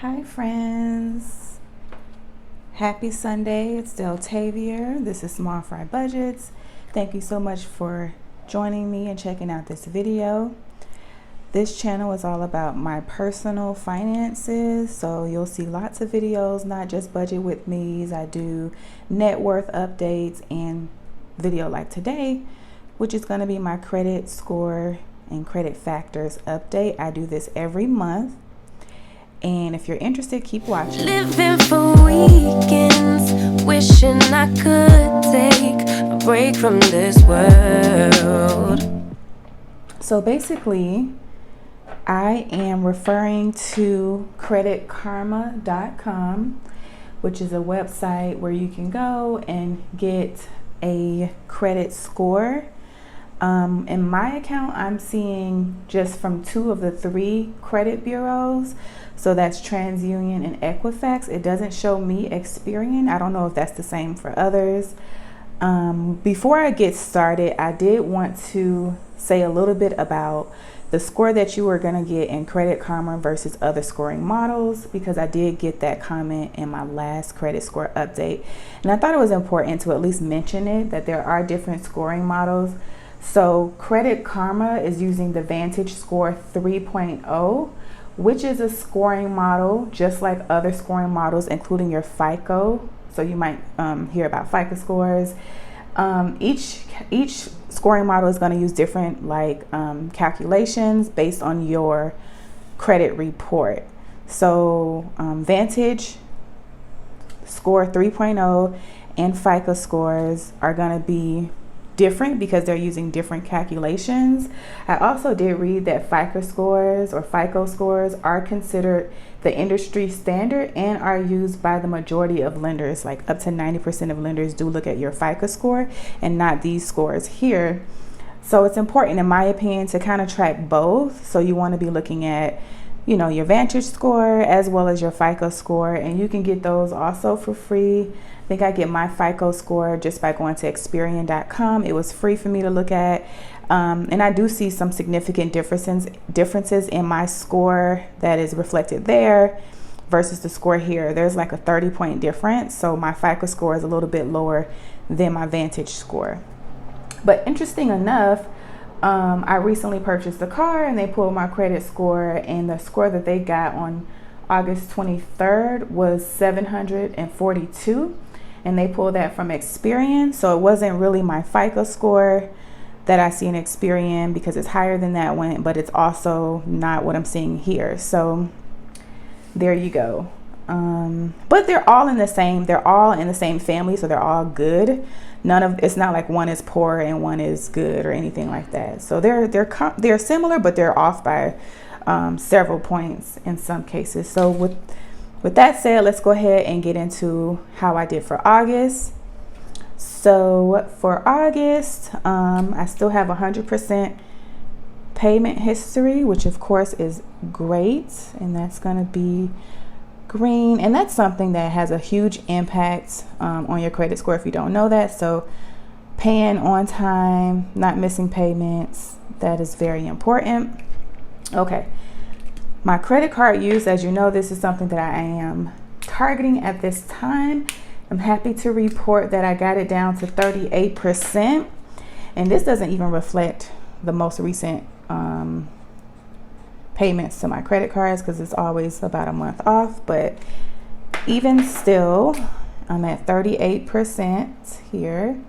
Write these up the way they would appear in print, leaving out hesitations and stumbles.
Hi friends, happy Sunday. It's Deltavier. This is Small Frye Budgets. Thank you so much for joining me and checking out this video. This channel is all about my personal finances, so you'll see lots of videos, not just budget with me's. I do net worth updates and video like today, which is going to be my credit score and credit factors update. I do this every month. And if you're interested, keep watching. Living for weekends, wishing I could take a break from this world. So basically, I am referring to creditkarma.com, which is a website where you can go and get a credit score. In my account, I'm seeing just from 2 of the 3 credit bureaus. So that's TransUnion and Equifax. It doesn't show me Experian. I don't know if that's the same for others. Before I get started, I did want to say a little bit about the score that you are going to get in Credit Karma versus other scoring models, because I did get that comment in my last credit score update. And I thought it was important to at least mention it, that there are different scoring models. So Credit Karma is using the Vantage score 3.0, which is a scoring model just like other scoring models, including your FICO. So you might hear about FICO scores. Each scoring model is going to use different calculations based on your credit report. So Vantage score 3.0 and FICO scores are going to be different because they're using different calculations. I also did read that FICO scores are considered the industry standard and are used by the majority of lenders. Like up to 90% of lenders do look at your FICO score and not these scores here. So it's important, in my opinion, to kind of track both. So you want to be looking at, your Vantage score as well as your FICO score, and you can get those also for free. I think I get my FICO score just by going to Experian.com. It was free for me to look at. And I do see some significant differences in my score that is reflected there versus the score here. There's like a 30-point difference. So my FICO score is a little bit lower than my Vantage score. But interesting enough, I recently purchased a car and they pulled my credit score, and the score that they got on August 23rd was 742. And they pulled that from Experian. So it wasn't really my FICO score that I see in Experian, because it's higher than that one, but it's also not what I'm seeing here. So there you go. But they're all in the same family, so they're all good. It's not like one is poor and one is good or anything like that. So they're similar, but they're off by several points in some cases. So with that said, let's go ahead and get into how I did for August. So for August, I still have 100% payment history, which of course is great. And that's going to be green. And that's something that has a huge impact on your credit score if you don't know that. So paying on time, not missing payments, that is very important. Okay. My credit card use, as you know, this is something that I am targeting at this time. I'm happy to report that I got it down to 38%. And this doesn't even reflect the most recent payments to my credit cards, because it's always about a month off. But even still, I'm at 38% here.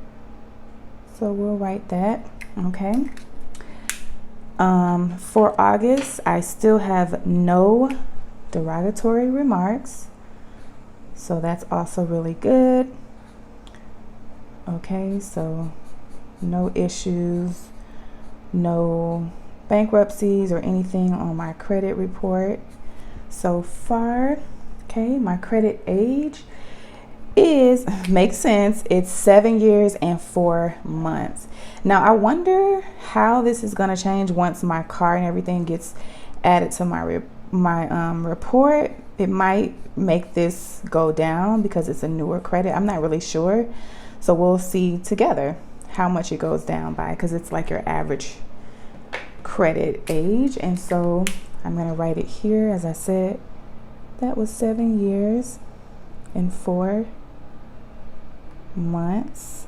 So we'll write that. Okay. For August, I still have no derogatory remarks. So that's also really good. Okay, so no issues, no bankruptcies or anything on my credit report so far. Okay, my credit age makes sense. It's 7 years and 4 months. Now I wonder how this is going to change once my car and everything gets added to my report. It might make this go down because it's a newer credit. I'm not really sure. So we'll see together how much it goes down by, because it's like your average credit age. And so I'm going to write it here, as I said, That was 7 years and 4 months.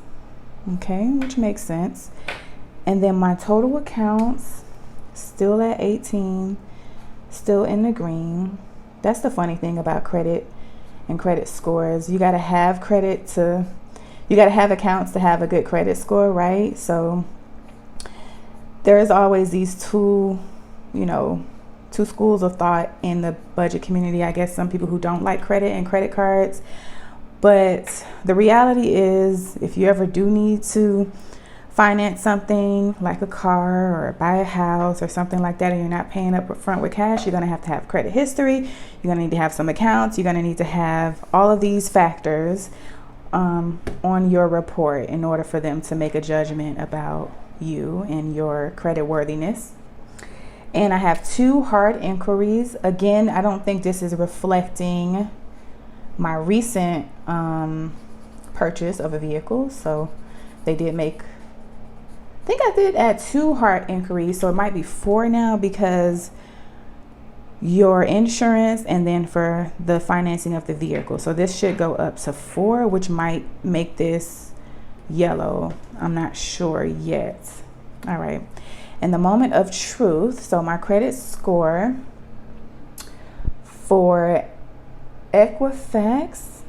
Okay, which makes sense. And then my total accounts still at 18, still in the green. That's the funny thing about credit and credit scores. You got to have accounts to have a good credit score, right? So there's always these two schools of thought in the budget community. I guess some people who don't like credit and credit cards. But the reality is, if you ever do need to finance something like a car or buy a house or something like that, and you're not paying up front with cash, you're going to have credit history. You're going to need to have some accounts. You're going to need to have all of these factors on your report in order for them to make a judgment about you and your credit worthiness. And I have 2 hard inquiries. Again, I don't think this is reflecting my recent purchase of a vehicle. So they did make, I think I did add 2 hard inquiries, so it might be 4 now, because your insurance and then for the financing of the vehicle. So this should go up to 4, which might make this yellow. I'm not sure yet. All right. And the moment of truth. So my credit score for Equifax,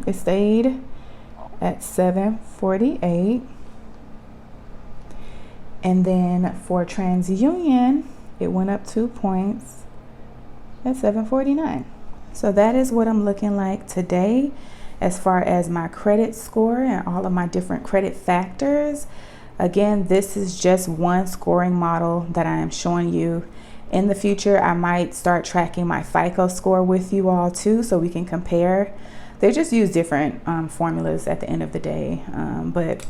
it stayed at 748. And then for TransUnion, it went up 2 points at 749. So that is what I'm looking like today as far as my credit score and all of my different credit factors. Again, this is just one scoring model that I am showing you. In the future, I might start tracking my FICO score with you all too, so we can compare. They just use different formulas at the end of the day. But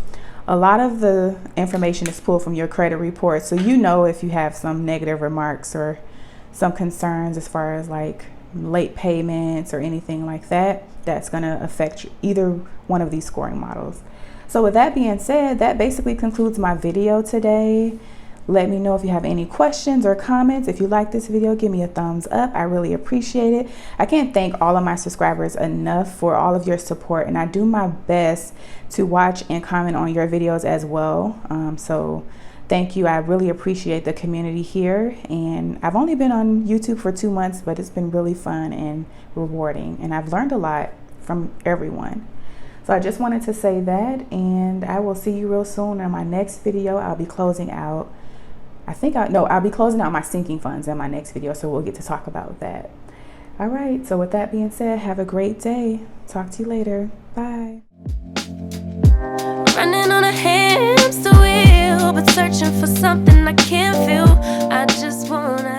a lot of the information is pulled from your credit report. So you know if you have some negative remarks or some concerns as far as like late payments or anything like that, that's going to affect either one of these scoring models. So with that being said, that basically concludes my video today. Let me know if you have any questions or comments. If you like this video, give me a thumbs up. I really appreciate it. I can't thank all of my subscribers enough for all of your support, and I do my best to watch and comment on your videos as well. So thank you. I really appreciate the community here, and I've only been on YouTube for 2 months, but it's been really fun and rewarding, and I've learned a lot from everyone. So I just wanted to say that, and I will see you real soon in my next video. I'll be closing out, I'll be closing out my sinking funds in my next video, so we'll get to talk about that. All right, so with that being said, have a great day. Talk to you later. Bye. Running on a hamster wheel, but searching for something I can't feel. I just wanna